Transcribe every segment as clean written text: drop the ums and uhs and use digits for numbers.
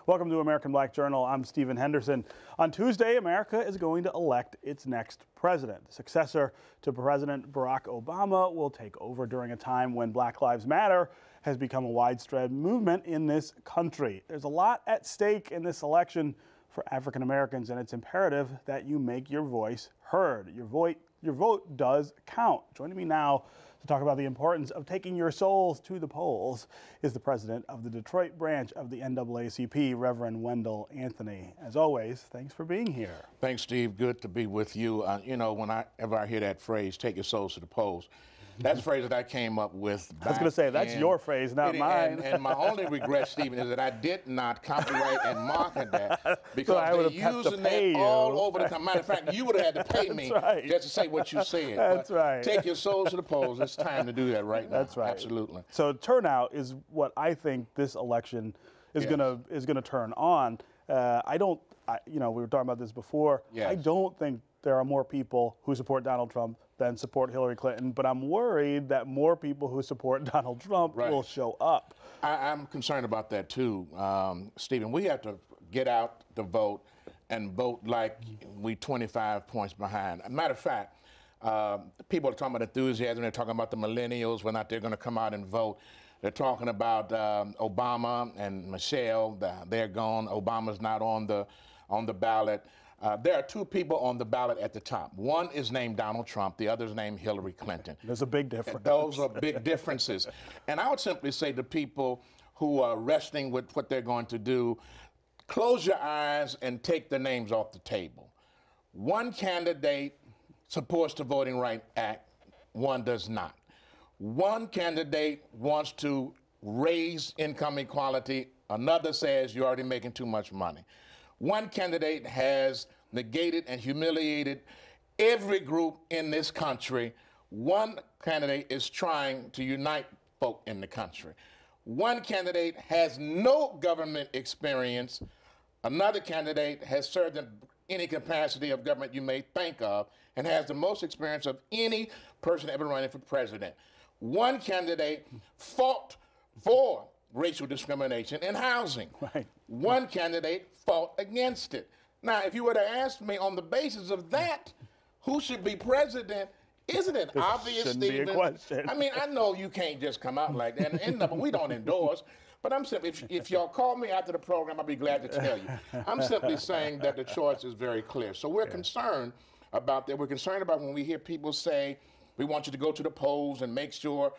Welcome to American Black Journal. I'm Stephen Henderson. On Tuesday, America is going to elect its next president. The successor to President Barack Obama will take over during a time when Black Lives Matter has become a widespread movement in this country. There's a lot at stake in this election for African Americans, and it's imperative that you make your voice heard. Your vote does count. Joining me now to talk about the importance of taking your souls to the polls is the president of the Detroit branch of the NAACP, Reverend Wendell Anthony. As always, thanks for being here. Thanks, Steve. Good to be with you. You know, whenever I hear that phrase, take your souls to the polls, that's a phrase that I came up with. I was going to say, that's your phrase, not mine. And my only regret, Stephen, is that I did not copyright and market that, because they're using that all over the country. Matter of fact, you would have had to pay me just to say what you said. That's right. Take your souls to the polls. It's time to do that right now. That's right. Absolutely. So turnout is what I think this election is gonna turn on. You know, we were talking about this before. Yes. I don't think there are more people who support Donald Trump than support Hillary Clinton, but I'm worried that more people who support Donald Trump will show up. I'm concerned about that too, Stephen. We have to get out to vote and vote like we 25 points behind. As a matter of fact, people are talking about enthusiasm. They're talking about the millennials, whether or not they're going to come out and vote. They're talking about Obama and Michelle. They're gone. Obama's not on the ballot. There are two people on the ballot at the top. One is named Donald Trump. The other is named Hillary Clinton. There's a big difference. Those are big differences. And I would simply say to people who are wrestling with what they're going to do, close your eyes and take the names off the table. One candidate supports the Voting Rights Act. One does not. One candidate wants to raise income equality. Another says you're already making too much money. One candidate has negated and humiliated every group in this country. One candidate is trying to unite folk in the country. One candidate has no government experience. Another candidate has served in any capacity of government you may think of and has the most experience of any person ever running for president. One candidate fought for racial discrimination in housing. Right. One candidate fought against it. Now, if you were to ask me on the basis of that, who should be president, isn't it obvious, Stephen? Be a question. I mean, I know you can't just come out like that, and we don't endorse, but I'm simply, if y'all call me after the program, I'll be glad to tell you. I'm simply saying that the choice is very clear. So we're concerned about that. We're concerned about when we hear people say, we want you to go to the polls and make sure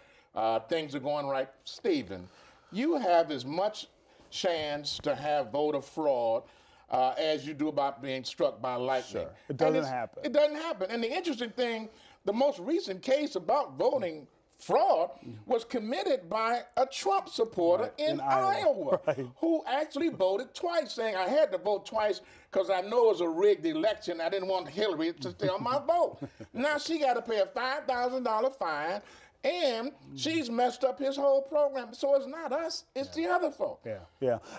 things are going right. Stephen, you have as much chance to have voter fraud as you do about being struck by lightning. Sure. It doesn't happen. It doesn't happen. And the interesting thing, the most recent case about voting fraud was committed by a Trump supporter in Iowa who actually voted twice, saying, I had to vote twice because I know it was a rigged election. I didn't want Hillary to steal my vote. Now she got to pay a $5,000 fine, and she's messed up his whole program. So it's not us, it's the other folk.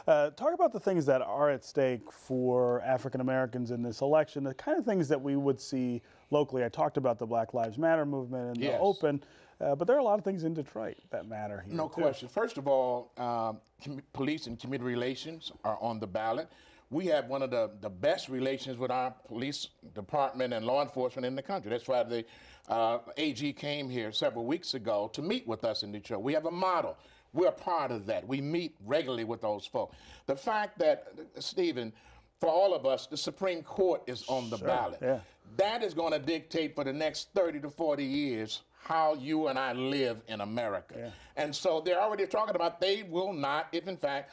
Talk about the things that are at stake for African Americans in this election, the kind of things that we would see locally. I talked about the Black Lives Matter movement and the open, but there are a lot of things in Detroit that matter here. No question. First of all, police and community relations are on the ballot. We have one of the best relations with our police department and law enforcement in the country. That's why the AG came here several weeks ago to meet with us in Detroit. We have a model. We're a part of that. We meet regularly with those folks. The fact that, Stephen, for all of us, the Supreme Court is on the ballot. That is going to dictate for the next 30 to 40 years how you and I live in America. And so they're already talking about they will not, if in fact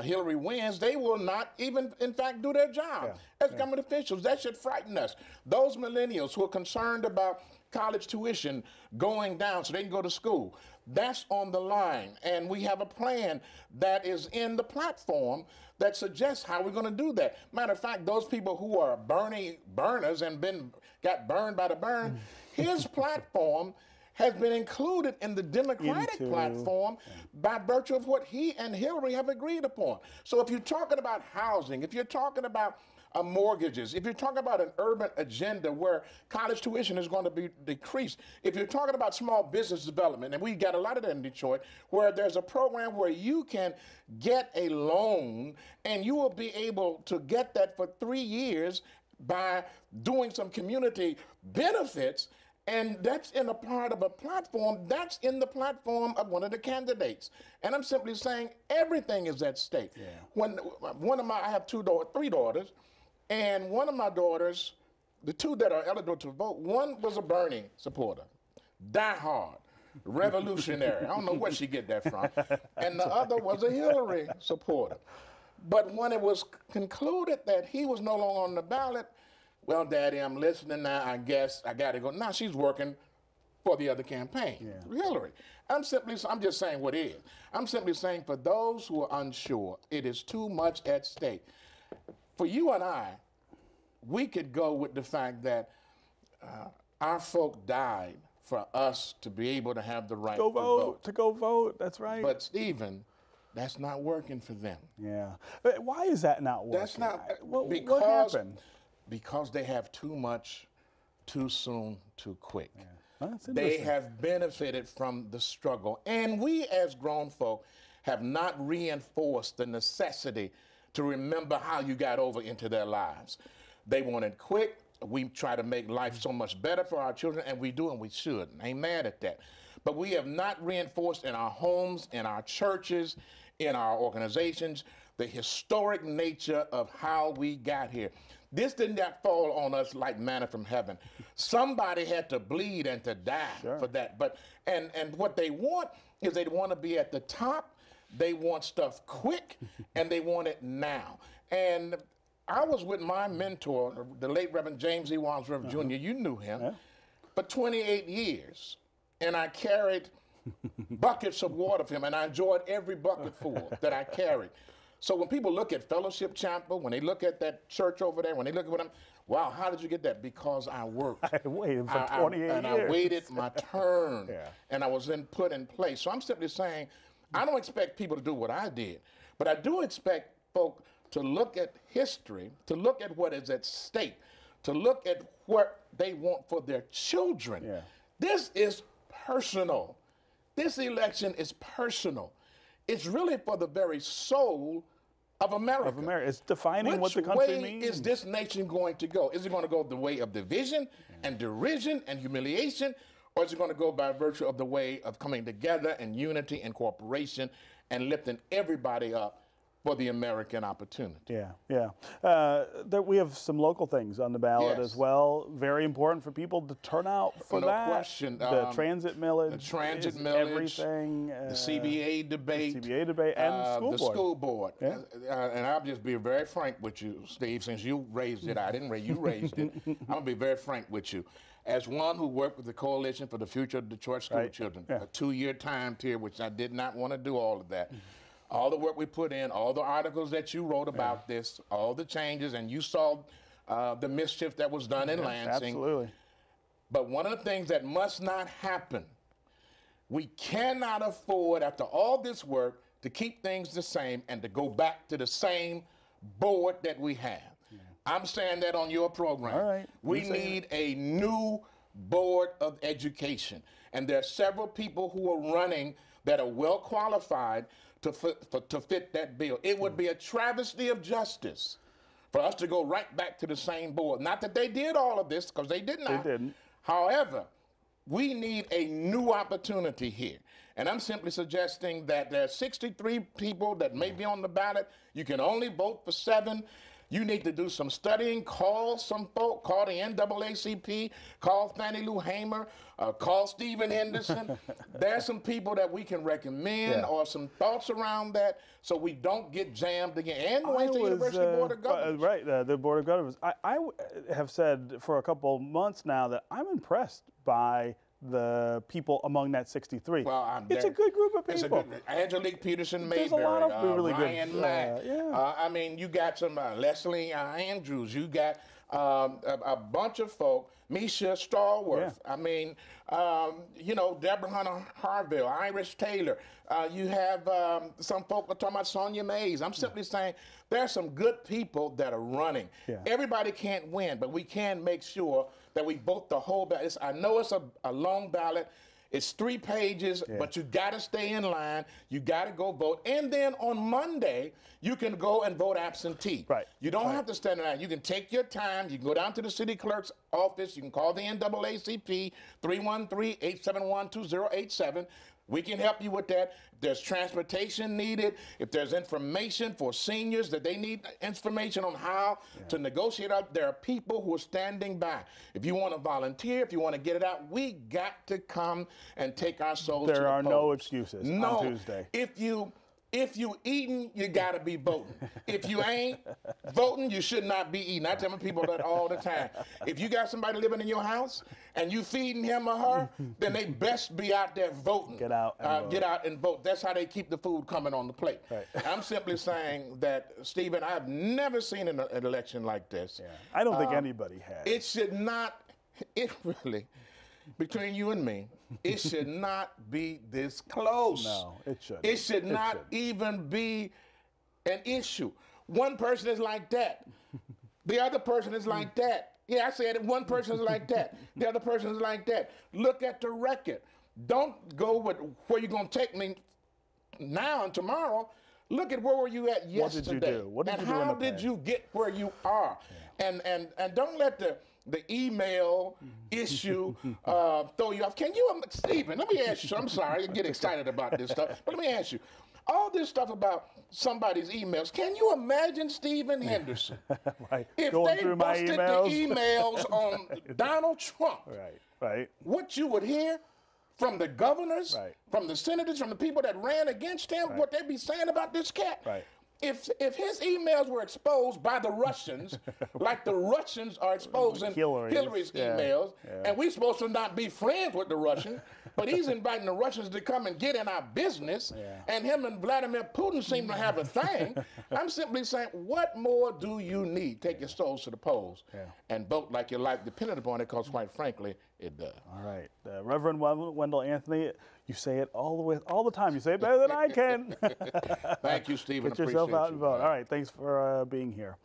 Hillary wins, they will not even in fact do their job as government officials. That should frighten us. Those millennials who are concerned about college tuition going down so they can go to school, that's on the line. And we have a plan that is in the platform that suggests how we're going to do that. Matter of fact, those people who are burners and got burned by the burn, his platform has been included in the Democratic platform by virtue of what he and Hillary have agreed upon. So if you're talking about housing, if you're talking about mortgages, if you're talking about an urban agenda where college tuition is going to be decreased, if you're talking about small business development, and we got a lot of that in Detroit, where there's a program where you can get a loan and you will be able to get that for 3 years by doing some community benefits. And that's in a part of a platform, that's in the platform of one of the candidates. And I'm simply saying everything is at stake. Yeah. When I have three daughters, and one of my daughters, the two that are eligible to vote, one was a Bernie supporter, die-hard, revolutionary. I don't know where she get that from. And the other was a Hillary supporter. But when it was concluded that he was no longer on the ballot, well, Daddy, I'm listening now. I guess I got to go. Now she's working for the other campaign, Hillary. I'm just saying what is. I'm simply saying for those who are unsure, it is too much at stake. For you and I, we could go with the fact that our folk died for us to be able to have the right to vote. To go vote, that's right. But Stephen, that's not working for them. Yeah. But why is that not working? That's not what happened? Because they have too much, too soon, too quick. Yeah. Well, they have benefited from the struggle. And we as grown folk have not reinforced the necessity to remember how you got over into their lives. They want it quick. We try to make life so much better for our children, and we do, and we should. I ain't mad at that. But we have not reinforced in our homes, in our churches, in our organizations, the historic nature of how we got here. This did not fall on us like manna from heaven. Somebody had to bleed and to die for that. But and what they want is they want to be at the top. They want stuff quick, and they want it now. And I was with my mentor, the late Reverend James E. Wadsworth Jr. You knew him, for 28 years. And I carried buckets of water for him, and I enjoyed every bucketful that I carried. So when people look at Fellowship Chapel, when they look at that church over there, when they look at them, wow, how did you get that? Because I worked. I waited for 28 years. And I waited my turn, and I was then put in place. So I'm simply saying, I don't expect people to do what I did, but I do expect folk to look at history, to look at what is at stake, to look at what they want for their children. Yeah. This is personal. This election is personal. It's really for the very soul of America. It's defining what the country means. Which way is this nation going to go? Is it going to go the way of division and derision and humiliation, or is it going to go by virtue of the way of coming together and unity and cooperation and lifting everybody up for the American opportunity? We have some local things on the ballot as well. Very important for people to turn out for that. No question. The transit millage. The transit millage. Everything. The CBA debate. The CBA debate and the school board. The school board. Yeah. And I'll just be very frank with you, Steve, since you raised it. I didn't raise it. You raised it. I'm going to be very frank with you. As one who worked with the Coalition for the Future of Detroit School Children, a 2-year time period, which I did not want to do all of that. All the work we put in, all the articles that you wrote about this, all the changes, and you saw the mischief that was done in Lansing. Absolutely. But one of the things that must not happen, we cannot afford, after all this work, to keep things the same and to go back to the same board that we have. Yeah. I'm saying that on your program. All right. We need a new board of education. And there are several people who are running that are well qualified to fit that bill. It would be a travesty of justice for us to go right back to the same board. Not that they did all of this, because they did not. They didn't. However, we need a new opportunity here. And I'm simply suggesting that there are 63 people that may be on the ballot. You can only vote for 7. You need to do some studying. Call some folk. Call the NAACP. Call Fannie Lou Hamer. Call Stephen Henderson. There's some people that we can recommend or some thoughts around that so we don't get jammed again. And the Wayne State University Board of Governors. The Board of Governors. I have said for a couple months now that I'm impressed by the people among that 63. Well, it's a good group of people. Angelique Peterson Mayberry, there's a lot of really Ryan good. Mack. I mean, you got some Leslie Andrews. You got a bunch of folk. Misha Stallworth. I mean, Deborah Hunter Harville, Iris Taylor. You have some folk talking about Sonia Mays. I'm simply saying There are some good people that are running. Yeah. Everybody can't win, but we can make sure that we vote the whole ballot. I know it's a long ballot. It's 3 pages, but you got to stay in line. You got to go vote. And then on Monday, you can go and vote absentee. Right. You don't have to stand in line. You can take your time. You can go down to the city clerk's office. You can call the NAACP, 313-871-2087. We can help you with that. If there's transportation needed, if there's information for seniors that they need information on how to negotiate out, there are people who are standing by. If you want to volunteer, if you want to get it out, we got to come and take our souls to the polls. There are no excuses on Tuesday. If you eating, you gotta be voting. If you ain't voting, you should not be eating. I tell my people that all the time. If you got somebody living in your house and you feeding him or her, then they best be out there voting. Get out and vote. Get out and vote. That's how they keep the food coming on the plate. Right. I'm simply saying that, Stephen, I've never seen an election like this. Yeah. I don't think anybody has. It should not, it really, between you and me, it should not be this close. No, it shouldn't. It should not even be an issue. One person is like that. The other person is like that. Yeah, I said it. One person is like that. The other person is like that. Look at the record. Don't go with where you're going to take me now and tomorrow. Look at where were you at yesterday. What did you do? What did you do in the how did you get where you are? Yeah. And don't let the email issue throw you off. Can you, Stephen, let me ask you, I'm sorry, I get excited about this stuff, but let me ask you, all this stuff about somebody's emails, can you imagine Stephen Henderson? Right. If Going they through my busted emails. the emails on Donald Trump, right. what you would hear from the governors, from the senators, from the people that ran against him, what they'd be saying about this cat. Right. If his emails were exposed by the Russians, like the Russians are exposing Hillary's emails, and we're supposed to not be friends with the Russians, but he's inviting the Russians to come and get in our business, and him and Vladimir Putin seem to have a thing. I'm simply saying, what more do you need? Take your souls to the polls and vote like your life depended upon it, because quite frankly, it does. All right. Reverend Wendell Anthony, you say it all the time. You say it better than I can. Thank you, Stephen. Get yourself out and vote. All right. Thanks for being here.